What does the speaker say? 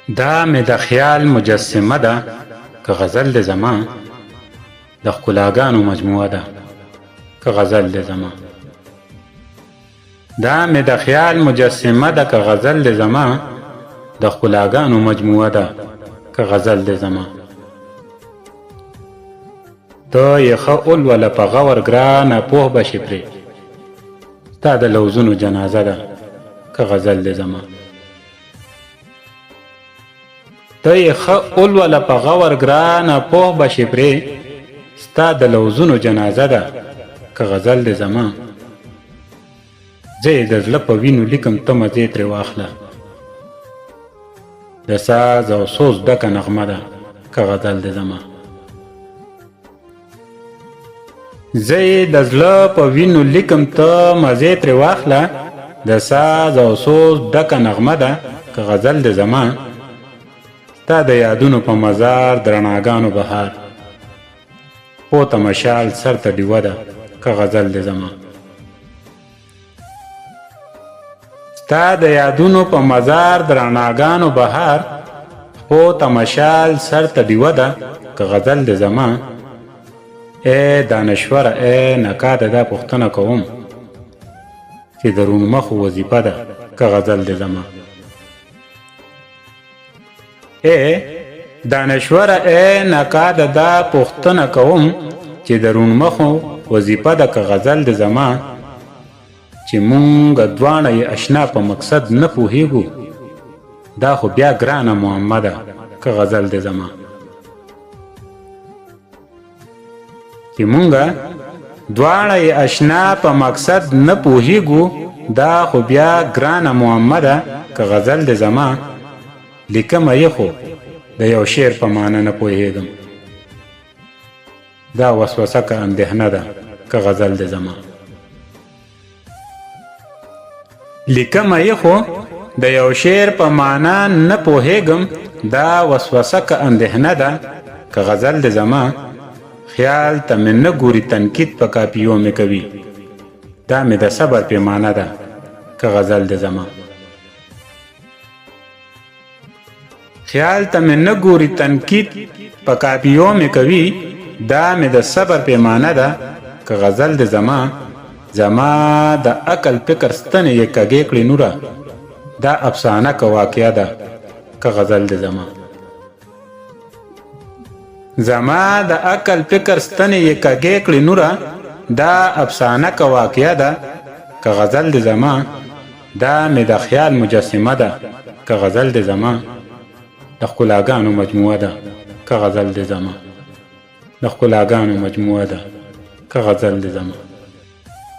دا مې د خیال مجسمه ده که غزل د زما د ښکلاګانو مجموعه ده که غزل د زما دا مې د خیال مجسمه ده که غزل د زما د ښکلاګانو مجموعه ده که غزل د زما ته یې ښه ولوله په غور ګرانه پوه به شې پرې ستا د لوظونو جنازه ده که غزل د زما ته یې ښه ولوله په غور ګرانه پوه به شې پرې ستا د لوظونو جنازه ده که غزل د زما زه یې د زړه په وینو لیکم ته مزې ترې واخله د ساز او سوز ډکه نغمه ده که غزل د زما زه یې د زړه په وینو لیکم ته مزې ترې واخله د ساز او سوز ډکه نغمه ده که غزل د زما ستا د یادونو په مزار د رڼاګانو بهار پورته مشال سر ته ډیوه ده که غزل د زما ستا د یادونو په مزار د رڼاګانو بهار پورته مشال سر ته ډیوه ده که غزل د زما ای دانشوره ای نکاده دا پوښتنه کوم چې د رونمخو وظیفه ده که غزل د زما ای دانشوره ای نکاده دا پوښتنه کوم چې د رونمخو وظیفه ده که غزل د زما چې مونږ دواړه یې اشنا په مقصد نه پوهیږو دا خو بیا ګرانه معما ده که غزل د زما چې مونږ دواړه یې اشنا په مقصد نه پوهیږو دا خو بیا ګرانه معما ده که غزل د زما لیکمه یې خو د یو شعر په معنی نه پوهیږم دا وسوسه که اندېښنه ده که غزل د زما لیکمه یې خو د یو شعر په معنی نه پوهیږم دا وسوسه که اندېښنه ده که غزل د زما خیال ته مې نه ګوري تنقید په کاپیو مې کوي دا مې د صبر پیمانه ده که غزل د زما خیال ته مې نه ګوري تنقید په کاپیو مې کوي دا مې د صبر پیمانه ده که غزل د زما زما د عقل فکر ستنې یې کږې کړې نوره دا افسانه که واقعه ده که غزل د زما زما د عقل فکر ستنې یې کږې کړې نوره دا افسانه که واقعه ده که غزل د زما دا مې د خیال مجسمه ده که غزل د زما د ښکلاګانو مجموعه ده که غزل د زما د ښکلاګانو مجموعه ده که غزل د زما